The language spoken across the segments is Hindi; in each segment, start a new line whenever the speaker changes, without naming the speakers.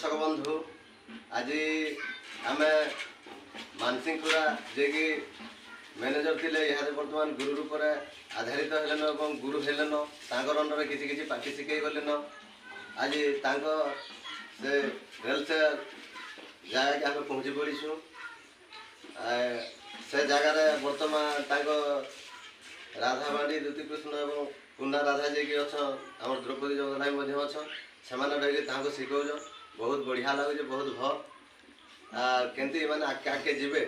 दर्शक बंधु आज आम मानसिंहपुरा जे कि मैनेजर थे यहाँ बर्तमान गुरु रूप आधारित हेलन और गुरु हेलन अंडर किसी पार्टी शिखे गलेन आज से रेल से जगह आम पहुँची पड़ीसु से जगार बर्तमान राधा बाड़ी द्युति कृष्ण और कुंडा राधा जी अच्छा आम द्रौपदी जगन्नाथ अच्छे से शिखौन बहुत बढ़िया लगे बहुत भल केमती मैंने आगे आगे जीवे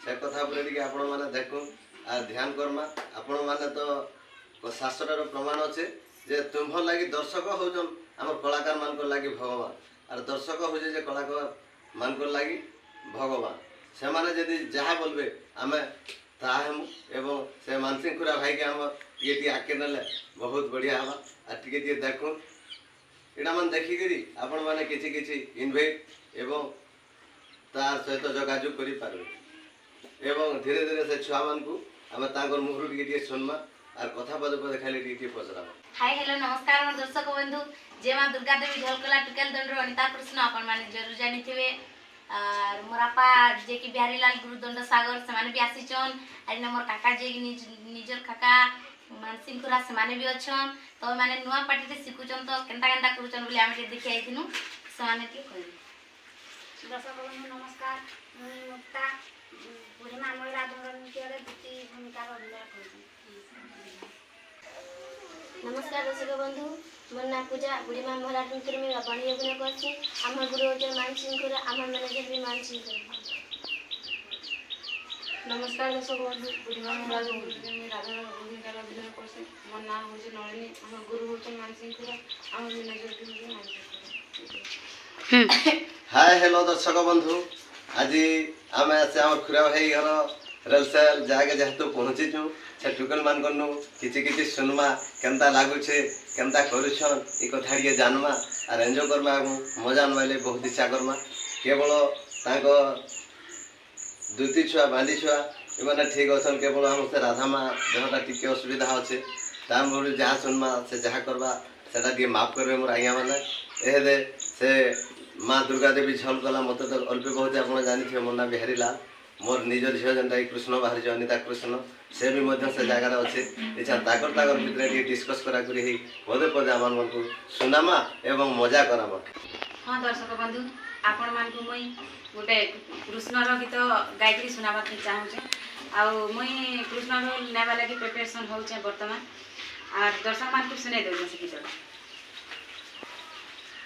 से कथा आपण मैंने देखूँ आ ध्यान करमा आपण मैंने तो शास्त्र प्रमाण अच्छे जे तुम लगी दर्शक हूँ आम कलाकार मान लगी भगवान और दर्शक हूँ जे कलाकार मान लगी भगवान से मैंने जदि जहाँ बोलबे आम ताहमु एवं से मानसिंहपुरा भाई के आम ये आगे नेले बहुत बढ़िया हवा आ टे देखूँ यहाँ मैंने देखिकी आपण मैंने किसी इनभाइट एवं तार सहित जोगाजोग करें एवं धीरे धीरे से छुआ मान को आम मुहर टे सुनमा और कथा पद पद खाली टे पचरा।
हाय हेलो नमस्कार मोर दर्शक बंधु जे माँ दुर्गा देवी झलकला टुकेल दंड अनिता कृष्ण आपण मैंने जरूर जानी थे और मोर आपा जे कि बिहारीलाल गुरुदंड सागर से भी आसीचन और मोर काका जे निजर काका मानसिंहपुरा से भी अच्छन तो मैंने नुआ पार्टी शिखुचन तो केनता केनता करूचन बोली आम देखी आइथिनु से
दर्शक बंधु नमस्कार मुक्ता बुढ़ीमा महिला दंड नृत्य द्वितीय भूमिका अभिनय कर।
नमस्कार दर्शक बंधु मोर ना पूजा बुढ़ीमा महिला नृत्य में बाणी अभिनय करছি आम गुरु होते मानसिंहपुरा आम मैनेजर भी मानसिंहपुरा।
नमस्कार दर्शक बंधु बुढ़ीमा महिला नृत्य में राधा भूमिका अभिनय करছি मोर ना हूँ नलिनी आम गुरु होते मानसिंहपुरा आम मैनेजर भी मानसिंहपुरा।
हाय हेलो दर्शक बंधु आज आम से आम खुरा भाई घर रेलसेल जगह जेहेतु पहुँचीचु से टुकेल मान करनु किसी सुनमा केमता लगुचे केमता करुछन ये कथा टे जानमा और एंजॉय करमा मजा नवाइले बहुत इच्छा करमा केवल दुती छुआ बांडी छुआ ये ठीक अच्छे केवल हम से राधा माँ देहटा टी असुविधा अच्छे तार जहाँ सुनमा से जहाँ करवा सेटा टे माफ करेंगे मोर आज्ञा मैंने एहे से माँ दुर्गा देवी झल कला मत तो अल्प बहुत आप जानी मोर ना बिहारीलाल मोर निज झील जेनटा कृष्ण बाहरी अनिता कृष्ण से भी से जगार अच्छे इच्छा ताकर भितर डिस्कस करा पदे पदे आम मन को सुनामा एवं मजा करामा।
हाँ दर्शक बंधु आपण मान को मुई गोटे कृष्णर गीत गायत्री सुनाबा चाहूचे मुई कृष्णर नेबा लगी प्रिपरेशन होचे वर्तमान और दर्शक मान को सुने दे से गीत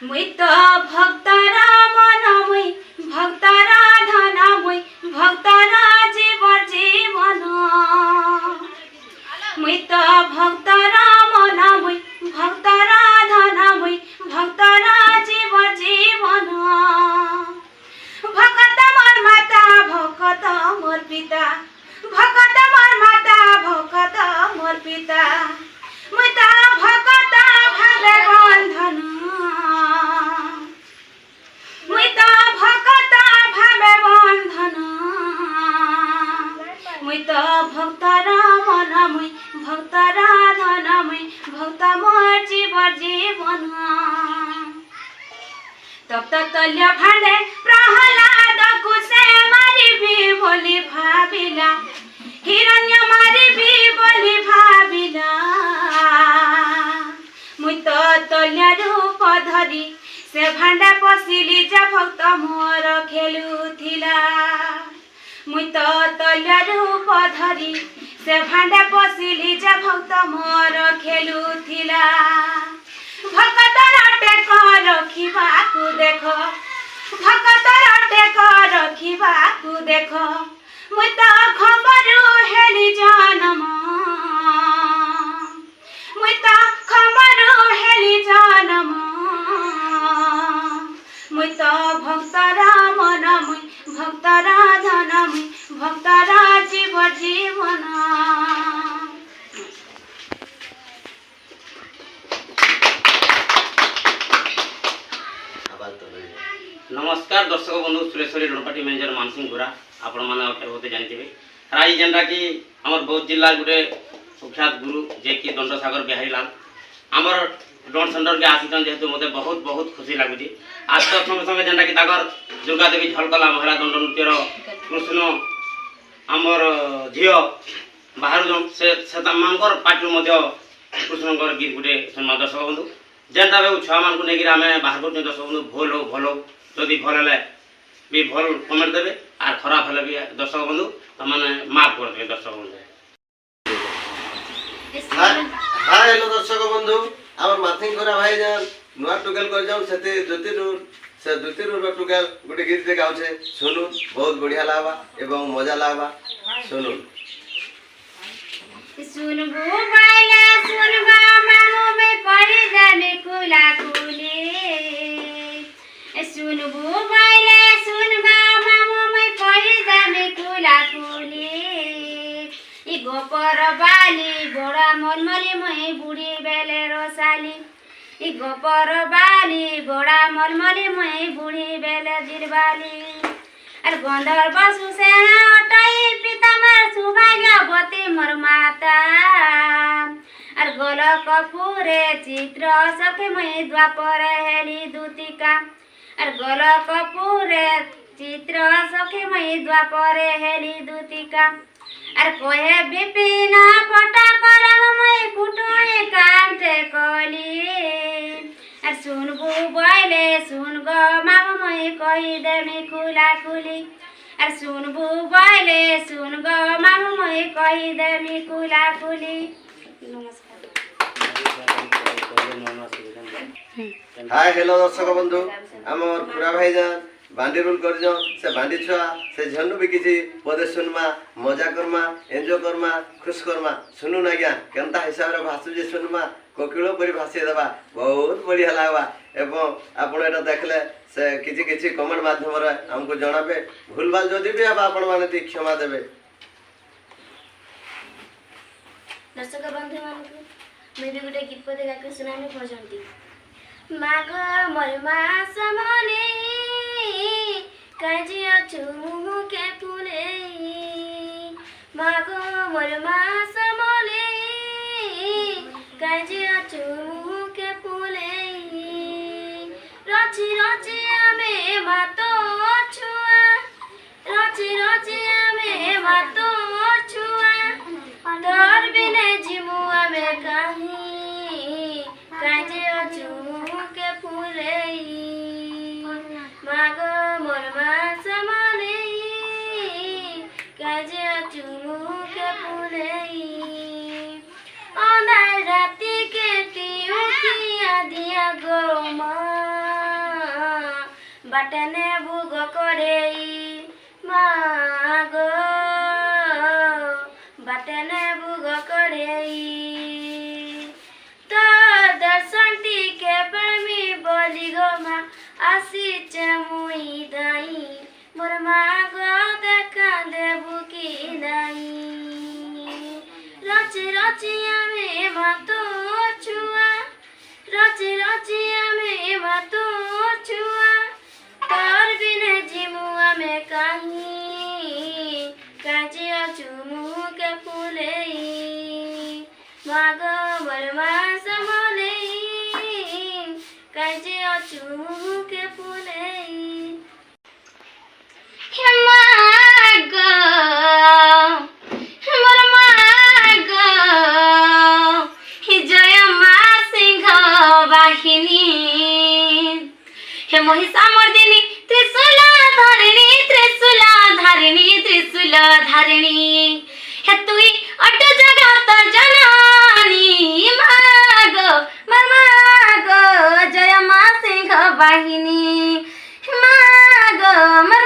मुई तो भक्तरा मन मुई भक्तरा धन मुई भक्तरा जीवन मुई तो भक्तरा मन मुई भक्तरा धन मुई भक्तरा जीवन भक्त मोर माता भक्त मोर पिता भक्त मोर माता भक्त मोर पिता मुई तो भक्त भावे बंधन मुई तो भक्त भावे बंधन मुई तो भक्तरा मन मुई भक्तरा धन मुई भक्त मोर जीवन तप्त तल्य भांडे प्रहलाद को से मारी भी बोली भाविला हिरण्य मारी भी बोली भाविला मुई तो तल्य रूप धरी से भांडा पशिली जा भक्त मोर खेलुथिला मुई तो तल्य रूप धरी से भांडा पशिली जा भक्त मोर खेलुथिला भक्त टेक रखिबा को देख भक्त टेक रखिबा को देख मुई तो खबरू हेली जनम मुई तो खबरू हेली जनम मुई तो भक्तरा मन मुई भक्तरा धन मुई भक्तरा जीवन।
नमस्कार दर्शक बंधु सुरेश्वरी रणपाटी मैनेजर मानसिंहपुरा आपण मैंने होते जानते आज जेनटा कि आमर बौद्ध जिला गोटे सुख्यात गुरु जे कि दंडसागर बिहारीलाल आमर ଡୋନ୍ ସେଣ୍ଟର୍କେ ଆସିଛନ୍ ଯେହେତୁ ମୋତେ ବହୁତ ବହୁତ ଖୁସି ଲାଗୁଛି। ଆସ ସଙ୍ଗେ ସଙ୍ଗେ ଯେନ୍ଟାକି ତାଙ୍କର ଦୁର୍ଗା ଦେବୀ ଝଲକଲା ମହିଳା ଦଣ୍ଡ ନୃତ୍ୟର କୃଷ୍ଣ ଆମର ଝିଅ ବାହାରୁଛନ୍ ସେ ତାଙ୍କର ପାଟିରୁ ମଧ୍ୟ କୃଷ୍ଣଙ୍କର ଗୀତ ଗୋଟେ ଶୁଣବା ଦର୍ଶକ ବନ୍ଧୁ। ଯେନ୍ଟା ବି ଛୁଆମାନଙ୍କୁ ନେଇକିରି ଆମେ ବାହାର କରୁଛୁ ଦର୍ଶକ ବନ୍ଧୁ ଭୁଲ ହଉ ଭଲ ହଉ ଯଦି ଭଲ ହେଲେ ବି ଭଲ କମେଣ୍ଟ ଦେବେ আর ଖରାପ ହେଲେ ବି ଦର୍ଶକ ବନ୍ଧୁ ତାମାନେ ମାଫ କରିଦେବେ ଦର୍ଶକ ବନ୍ଧୁ।
हाय हेलो दर्शक बंधु आम माथिंग करा भाई जान नुआ टुकेल कर जाऊं सेते द्वितीय टुकेल गोटे गीत दे गाउछे सुनु बहुत बढ़िया लागबा एवं मजा लागबा सुनु
सुनबो बाइला सुनबा मामो में पड़ी जाने कुला कुले सुनबो बाइला सुनबा मामो में पड़ी जाने कुला कुले ई गोपर बाली बड़ा मलमली मई बुढ़ी बेले रोसाली ई गोपर बाली बड़ा मलमली मई बुढ़ी बेले दिलबाली আর গন্ধর্ব সুসেনা অটাই পিতামার সৌভাগ্যবতী মোর মাতা আর গোল কপুরে চিত্র সখে মই দ্বাপরে হেলি দুতিকা আর গোল কপুরে চিত্র সখে মই দ্বাপরে হেলি দুতিকা আর কহে বিপিন পটা করম মই কুটুই কান্তে কলি আর শুনবু বইলে শুন গো মাম মই কই দেমি খুলা খুলি আর শুনবু বইলে শুন গো মাম মই কই দেমি খুলা খুলি।
हाय हेलो दर्शक बंधु आमर खुरा भाई जान बांडी रोल कर से बांडी छुआ से झन्नु भी किसी पदे सुनमा मजा करमा एंजॉय करमा खुश करमा सुनु ना क्या केनता हिसाब रे भाषु जे सुनमा कोकिलो परी भाषी देबा बहुत बढ़िया लागबा एवं आपण एटा देखले से किछि किछि कमेंट माध्यम रे हमको जणाबे भूलभाल जदी भी आप आपण माने ती क्षमा देबे।
दर्शक बंधु मानकु मैं भी गोटे गीत पदे गाके सुनामी पहुंचती माघ मोर मास मने काजी अछु मुके फुले माघ मोर मास मने काजी अछु मुके फुले रची रची आमे मातो छुआ रची रची आमे मातो छुआ तोर बिने जिमु आमे काहे काजे अछु के फुले माग मोर मास मने काजे अछु के फुले अंधार राती के तियु किया दिया गो बटने भुग करे मागो बटने भुग करे तो दर्शन टीके प्रेमी बोली गो माँ आसी चमुई दाई मोर मागो देखा देबू की दाई रची रची आमे मातो छुआ रची रची आमे मातो छुआ तोर बिने जिमु आमे काहे काजे अछु मुके फुले माग मोर मास मने काजे अछु मुके फुले
हे माग मोर माग हे जय मा सिंह वाहिनी हे महिषा मर्दिनी त्रिशूल धारिणी त्रिशूल धारिणी हे तुई अट जगत जननी माग मर जय मा सिंह वाहिनी माग मर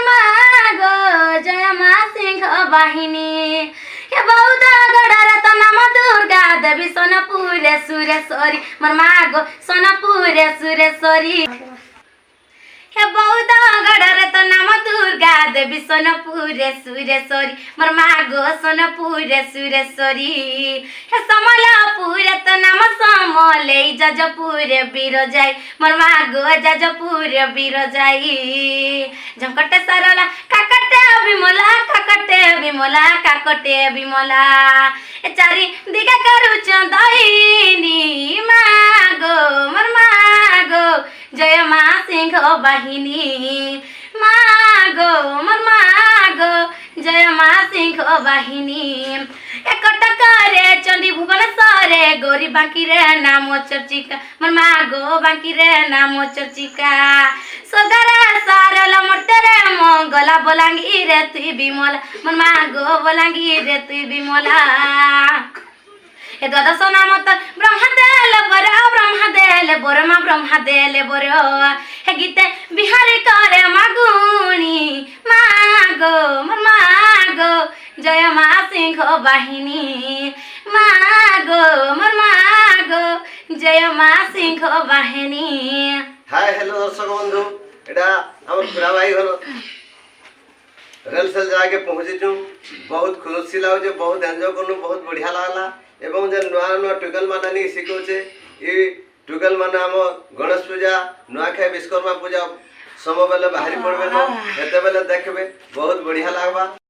जय मा सिंह वाहिनी हे बौद्ध गढ़र तो नाम दुर्गा देवी सोनपुर सुरेश्वरी मोर माग सोनपुर सुरेश्वरी हे बौद्ध गढ़र तो नाम दुर्गा देवी सोनपुरे सुरेश्वरी मोर माँ गो सोनपुरे सुरेश्वरी हे समलपुरे तो नाम समले जजपुरे बिरजाई मोर माँ गो जजपुरे बिरजाई झंकटे सरला काकटे विमला काकटे विमला ए चारि दिगा करुच दहिनी माँ गो मोर माँ गो जय माँ सिंह बाहिनी माँ गो मोर माँ गो जय माँ सिंह बाहिनी एक टकरे चंडी भुवनेश्वरे गौरी बांकी रे नाम चर्चिका मोर माँ गो बांकी रे नाम चर्चिका सदरे सारल मोटरे मंगला बोलांगी रे तुई बिमला मोर माँ गो बोलांगी रे तुई बिमला ए द्वादश नाम तो ब्रह्मा देले बर माँ ब्रह्मा देले बर हे गीते बिहारी करे मागुणी माँ गो मोर माँ गो जय माँ सिंह बाहिनी माँ गो मोर माँ गो जय माँ सिंह बाहिनी।
हाय हेलो दर्शक बंधु एटा हमर पूरा भाई घर रेल सेल जाके पहुँचीचु बहुत खुशी लागे बहुत एंजॉय करनु बहुत बढ़िया लागला एवं जे नुआ नुआ टुकेल माना नहीं शिखौचे ये टुकेल माना हम गणेश पूजा नुआखाई विश्वकर्मा पूजा समय बेले बाहरी पड़बे तो एते बेले देखबे बहुत बढ़िया लागबा।